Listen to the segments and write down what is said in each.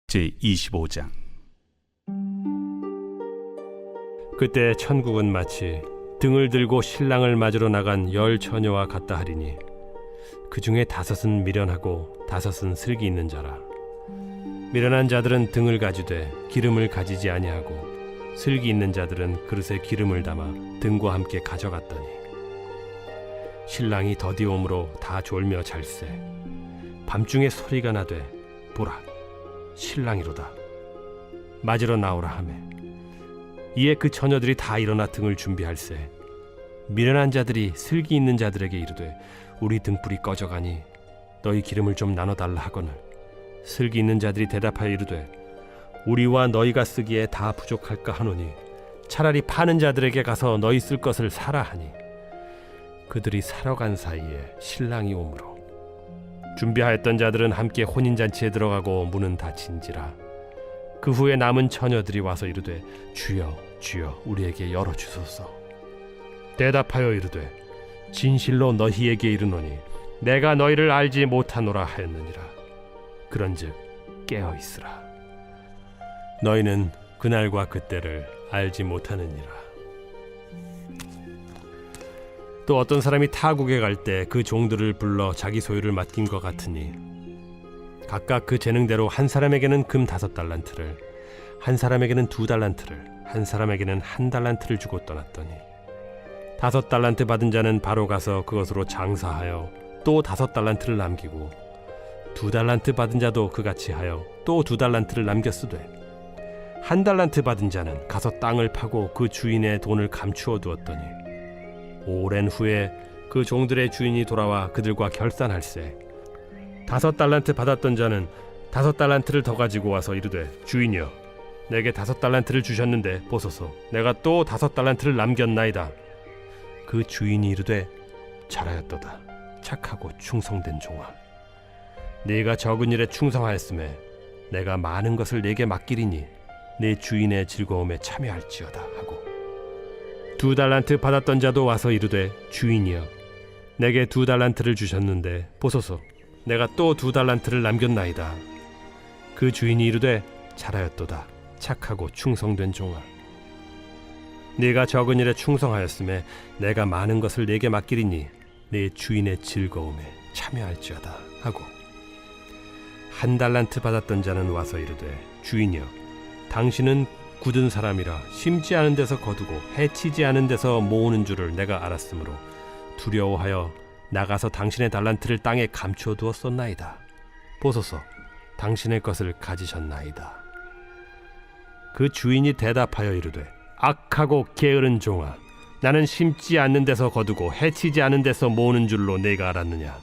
제25장. 그때 천국은 마치 등을 들고 신랑을 맞으러 나간 10 처녀와 같다 하리니 그 중에 5은 미련하고 5은 슬기 있는 자라. 미련한 자들은 등을 가지되 기름을 가지지 아니하고 슬기 있는 자들은 그릇에 기름을 담아 등과 함께 가져갔더니 신랑이 더디옴으로 다 졸며 잘세. 밤중에 소리가 나되 보라 신랑이로다 맞으러 나오라 하매 이에 그 처녀들이 다 일어나 등을 준비할세. 미련한 자들이 슬기 있는 자들에게 이르되 우리 등불이 꺼져가니 너희 기름을 좀 나눠달라 하거늘 슬기 있는 자들이 대답하여 이르되 우리와 너희가 쓰기에 다 부족할까 하노니 차라리 파는 자들에게 가서 너희 쓸 것을 사라 하니 그들이 사러 간 사이에 신랑이 오므로 준비하였던 자들은 함께 혼인잔치에 들어가고 문은 닫힌지라. 그 후에 남은 처녀들이 와서 이르되 주여 주여 우리에게 열어주소서. 대답하여 이르되 진실로 너희에게 이르노니 내가 너희를 알지 못하노라 하였느니라. 그런즉 깨어있으라. 너희는 그날과 그때를 알지 못하느니라. 또 어떤 사람이 타국에 갈 때 그 종들을 불러 자기 소유를 맡긴 것 같으니 각각 그 재능대로 한 사람에게는 금 5달란트를, 한 사람에게는 2달란트를, 한 사람에게는 1달란트를 주고 떠났더니 5달란트 받은 자는 바로 가서 그것으로 장사하여 또 5달란트를 남기고 2달란트 받은 자도 그같이 하여 또 2달란트를 남겼으되 1달란트 받은 자는 가서 땅을 파고 그 주인의 돈을 감추어 두었더니 오랜 후에 그 종들의 주인이 돌아와 그들과 결산할세. 5달란트 받았던 자는 5달란트를 더 가지고 와서 이르되 주인이여 내게 5달란트를 주셨는데 보소서 내가 또 5달란트를 남겼나이다. 그 주인이 이르되 잘하였도다 착하고 충성된 종아. 네가 적은 일에 충성하였음에 내가 많은 것을 네게 맡기리니 네 주인의 즐거움에 참여할지어다 하고 2달란트 받았던 자도 와서 이르되 주인이여 내게 2달란트를 주셨는데 보소서 내가 또 2달란트를 남겼나이다. 그 주인이 이르되 잘하였도다 착하고 충성된 종아. 네가 적은 일에 충성하였음에 내가 많은 것을 네게 맡기리니 네 주인의 즐거움에 참여할지어다 하고 1달란트 받았던 자는 와서 이르되 주인이여 당신은 굳은 사람이라 심지 않은 데서 거두고 해치지 않은 데서 모으는 줄을 내가 알았으므로 두려워하여 나가서 당신의 달란트를 땅에 감추어 두었었나이다. 보소서 당신의 것을 가지셨나이다. 그 주인이 대답하여 이르되 악하고 게으른 종아 나는 심지 않는 데서 거두고 해치지 않은 데서 모으는 줄로 네가 알았느냐.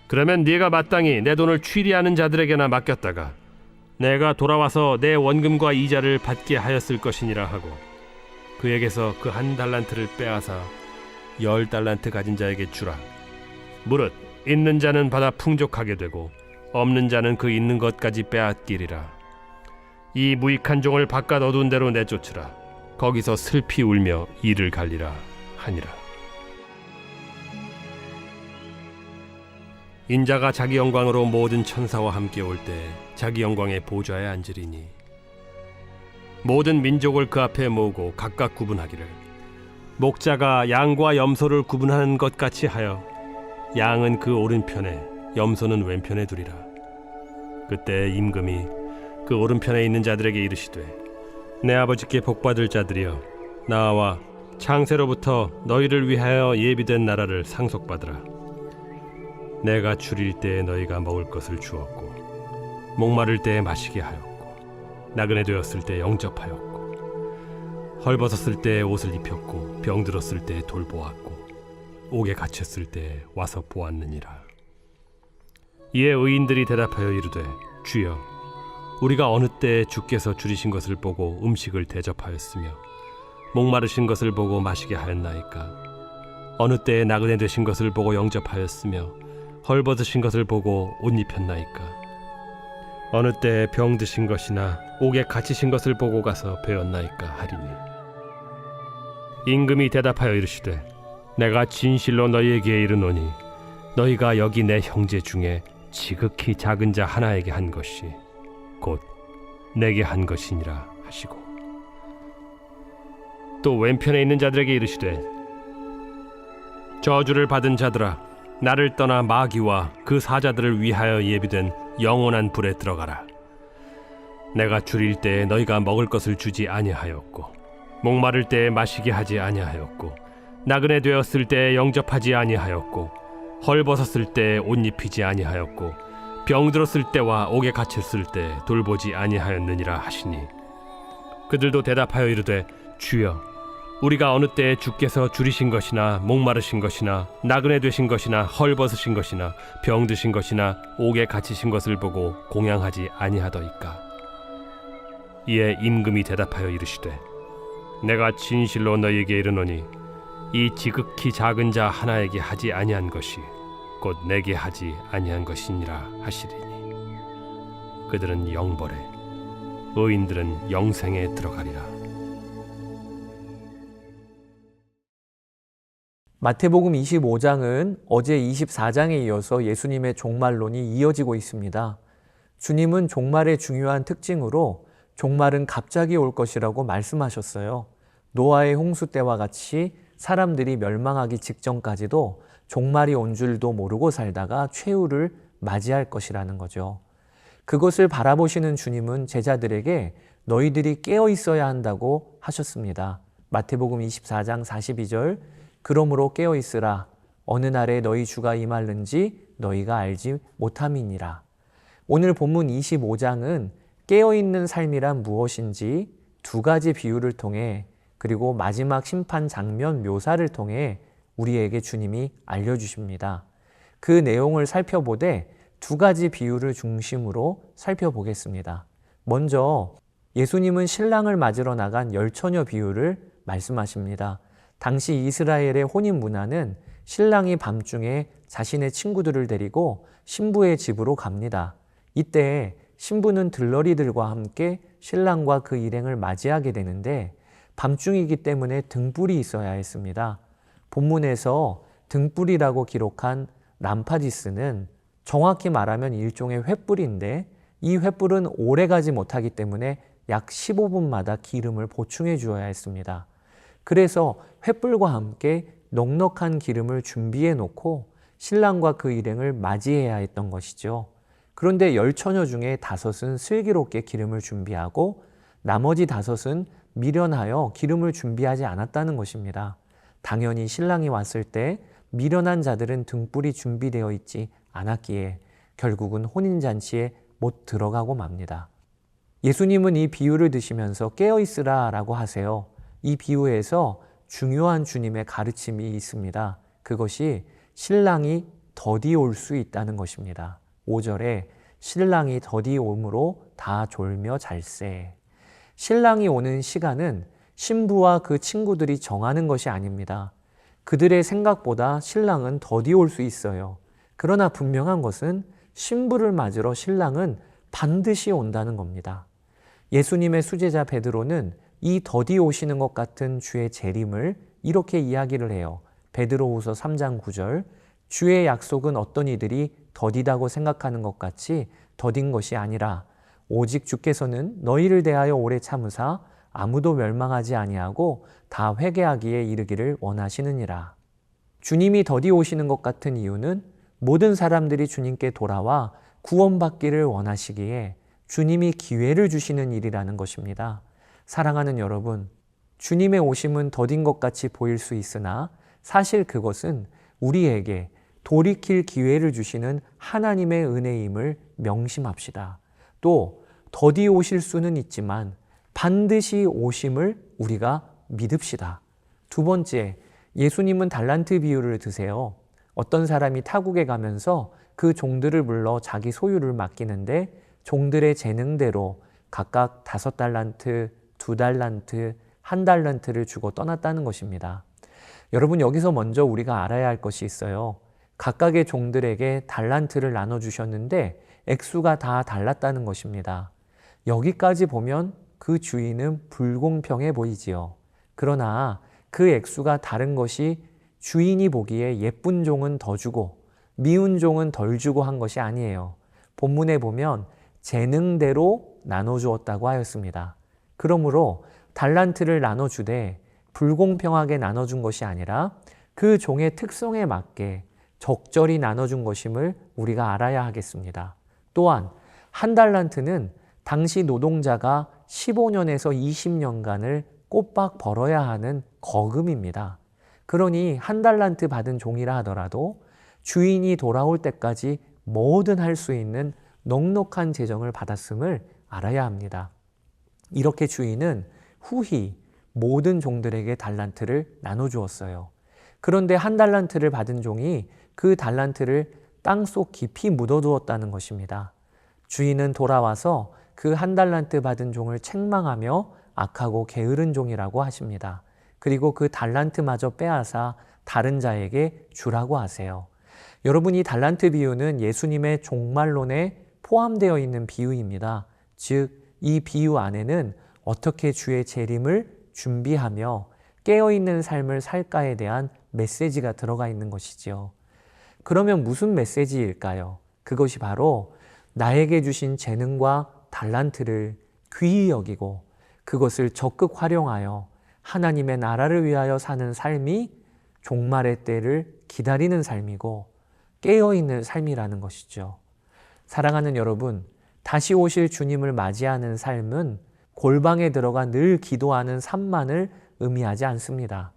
그러면 네가 마땅히 내 돈을 취리하는 자들에게나 맡겼다가 내가 돌아와서 내 원금과 이자를 받게 하였을 것이니라 하고 그에게서 그 1달란트를 빼앗아 10달란트 가진 자에게 주라. 무릇 있는 자는 받아 풍족하게 되고 없는 자는 그 있는 것까지 빼앗기리라. 이 무익한 종을 바깥 어두운 데로 내쫓으라. 거기서 슬피 울며 이를 갈리라 하니라. 인자가 자기 영광으로 모든 천사와 함께 올 때 자기 영광의 보좌에 앉으리니 모든 민족을 그 앞에 모으고 각각 구분하기를 목자가 양과 염소를 구분하는 것 같이 하여 양은 그 오른편에 염소는 왼편에 두리라. 그때 임금이 그 오른편에 있는 자들에게 이르시되 내 아버지께 복받을 자들이여 나와 창세로부터 너희를 위하여 예비된 나라를 상속받으라. 내가 줄일 때에 너희가 먹을 것을 주었고 목마를 때에 마시게 하였고 나그네 되었을 때에 영접하였고 헐벗었을 때에 옷을 입혔고 병들었을 때에 돌보았고 옥에 갇혔을 때에 와서 보았느니라. 이에 의인들이 대답하여 이르되 주여 우리가 어느 때에 주께서 줄이신 것을 보고 음식을 대접하였으며 목마르신 것을 보고 마시게 하였나이까. 어느 때에 나그네 되신 것을 보고 영접하였으며 헐벗으신 것을 보고 옷 입혔나이까. 어느 때에 병드신 것이나 옥에 갇히신 것을 보고 가서 배웠나이까 하리니 임금이 대답하여 이르시되 내가 진실로 너희에게 이르노니 너희가 여기 내 형제 중에 지극히 작은 자 하나에게 한 것이 곧 내게 한 것이니라 하시고 또 왼편에 있는 자들에게 이르시되 저주를 받은 자들아 나를 떠나 마귀와 그 사자들을 위하여 예비된 영원한 불에 들어가라. 내가 줄일 때에 너희가 먹을 것을 주지 아니하였고 목마를 때에 마시게 하지 아니하였고 나그네 되었을 때에 영접하지 아니하였고 헐벗었을 때에 옷 입히지 아니하였고 병들었을 때와 옥에 갇혔을 때 돌보지 아니하였느니라 하시니 그들도 대답하여 이르되 주여 우리가 어느 때에 주께서 줄이신 것이나 목마르신 것이나 나그네 되신 것이나 헐벗으신 것이나 병드신 것이나 옥에 갇히신 것을 보고 공양하지 아니하더이까. 이에 임금이 대답하여 이르시되 내가 진실로 너희에게 이르노니 이 지극히 작은 자 하나에게 하지 아니한 것이 곧 내게 하지 아니한 것이니라 하시리니 그들은 영벌에 의인들은 영생에 들어가리라. 마태복음 25장은 어제 24장에 이어서 예수님의 종말론이 이어지고 있습니다. 주님은 종말의 중요한 특징으로 종말은 갑자기 올 것이라고 말씀하셨어요. 노아의 홍수 때와 같이 사람들이 멸망하기 직전까지도 종말이 온 줄도 모르고 살다가 최후를 맞이할 것이라는 거죠. 그것을 바라보시는 주님은 제자들에게 너희들이 깨어 있어야 한다고 하셨습니다. 마태복음 24장 42절 그러므로 깨어 있으라 어느 날에 너희 주가 임할는지 너희가 알지 못함이니라. 오늘 본문 25장은 깨어있는 삶이란 무엇인지 두 가지 비유를 통해 그리고 마지막 심판 장면 묘사를 통해 우리에게 주님이 알려주십니다. 그 내용을 살펴보되 두 가지 비유를 중심으로 살펴보겠습니다. 먼저 예수님은 신랑을 맞으러 나간 열처녀 비유를 말씀하십니다. 당시 이스라엘의 혼인 문화는 신랑이 밤중에 자신의 친구들을 데리고 신부의 집으로 갑니다. 이때 신부는 들러리들과 함께 신랑과 그 일행을 맞이하게 되는데 밤중이기 때문에 등불이 있어야 했습니다. 본문에서 등불이라고 기록한 람파디스는 정확히 말하면 일종의 횃불인데 이 횃불은 오래가지 못하기 때문에 약 15분마다 기름을 보충해 주어야 했습니다. 그래서 횃불과 함께 넉넉한 기름을 준비해 놓고 신랑과 그 일행을 맞이해야 했던 것이죠. 그런데 열처녀 중에 5은 슬기롭게 기름을 준비하고 나머지 5은 미련하여 기름을 준비하지 않았다는 것입니다. 당연히 신랑이 왔을 때 미련한 자들은 등불이 준비되어 있지 않았기에 결국은 혼인잔치에 못 들어가고 맙니다. 예수님은 이 비유를 드시면서 깨어있으라 라고 하세요. 이 비유에서 중요한 주님의 가르침이 있습니다. 그것이 신랑이 더디 올 수 있다는 것입니다. 5절에 신랑이 더디 오므로 다 졸며 잘세. 신랑이 오는 시간은 신부와 그 친구들이 정하는 것이 아닙니다. 그들의 생각보다 신랑은 더디 올 수 있어요. 그러나 분명한 것은 신부를 맞으러 신랑은 반드시 온다는 겁니다. 예수님의 수제자 베드로는 이 더디 오시는 것 같은 주의 재림을 이렇게 이야기를 해요. 베드로후서 3장 9절 주의 약속은 어떤 이들이 더디다고 생각하는 것 같이 더딘 것이 아니라 오직 주께서는 너희를 대하여 오래 참으사 아무도 멸망하지 아니하고 다 회개하기에 이르기를 원하시느니라. 주님이 더디 오시는 것 같은 이유는 모든 사람들이 주님께 돌아와 구원받기를 원하시기에 주님이 기회를 주시는 일이라는 것입니다. 사랑하는 여러분, 주님의 오심은 더딘 것 같이 보일 수 있으나 사실 그것은 우리에게 돌이킬 기회를 주시는 하나님의 은혜임을 명심합시다. 또 더디 오실 수는 있지만 반드시 오심을 우리가 믿읍시다. 두 번째, 예수님은 달란트 비유를 드세요. 어떤 사람이 타국에 가면서 그 종들을 불러 자기 소유를 맡기는데 종들의 재능대로 각각 5달란트, 2달란트, 1달란트를 주고 떠났다는 것입니다. 여러분, 여기서 먼저 우리가 알아야 할 것이 있어요. 각각의 종들에게 달란트를 나눠주셨는데 액수가 다 달랐다는 것입니다. 여기까지 보면 그 주인은 불공평해 보이지요. 그러나 그 액수가 다른 것이 주인이 보기에 예쁜 종은 더 주고 미운 종은 덜 주고 한 것이 아니에요. 본문에 보면 재능대로 나눠주었다고 하였습니다. 그러므로 달란트를 나눠주되 불공평하게 나눠준 것이 아니라 그 종의 특성에 맞게 적절히 나눠준 것임을 우리가 알아야 하겠습니다. 또한 한 달란트는 당시 노동자가 15년에서 20년간을 꼬박 벌어야 하는 거금입니다. 그러니 한 달란트 받은 종이라 하더라도 주인이 돌아올 때까지 뭐든 할 수 있는 넉넉한 재정을 받았음을 알아야 합니다. 이렇게 주인은 후히 모든 종들에게 달란트를 나눠주었어요. 그런데 한 달란트를 받은 종이 그 달란트를 땅속 깊이 묻어두었다는 것입니다. 주인은 돌아와서 그 한 달란트 받은 종을 책망하며 악하고 게으른 종이라고 하십니다. 그리고 그 달란트마저 빼앗아 다른 자에게 주라고 하세요. 여러분, 이 달란트 비유는 예수님의 종말론에 포함되어 있는 비유입니다. 즉, 이 비유 안에는 어떻게 주의 재림을 준비하며 깨어있는 삶을 살까에 대한 메시지가 들어가 있는 것이지요. 그러면 무슨 메시지일까요? 그것이 바로 나에게 주신 재능과 달란트를 귀히 여기고 그것을 적극 활용하여 하나님의 나라를 위하여 사는 삶이 종말의 때를 기다리는 삶이고 깨어있는 삶이라는 것이죠. 사랑하는 여러분, 다시 오실 주님을 맞이하는 삶은 골방에 들어가 늘 기도하는 삶만을 의미하지 않습니다.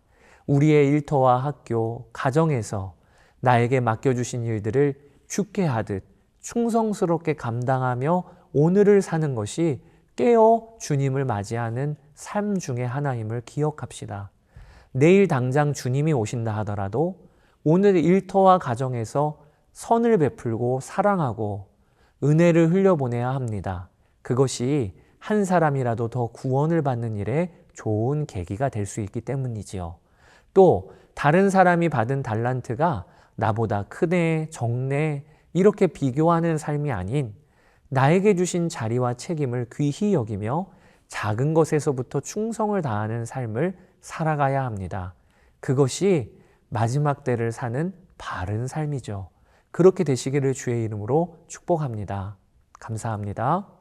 우리의 일터와 학교, 가정에서 나에게 맡겨주신 일들을 주께 하듯 충성스럽게 감당하며 오늘을 사는 것이 깨어 주님을 맞이하는 삶 중에 하나임을 기억합시다. 내일 당장 주님이 오신다 하더라도 오늘 일터와 가정에서 선을 베풀고 사랑하고 은혜를 흘려보내야 합니다. 그것이 한 사람이라도 더 구원을 받는 일에 좋은 계기가 될 수 있기 때문이지요. 또 다른 사람이 받은 달란트가 나보다 크네, 적네 이렇게 비교하는 삶이 아닌 나에게 주신 자리와 책임을 귀히 여기며 작은 것에서부터 충성을 다하는 삶을 살아가야 합니다. 그것이 마지막 때를 사는 바른 삶이죠. 그렇게 되시기를 주의 이름으로 축복합니다. 감사합니다.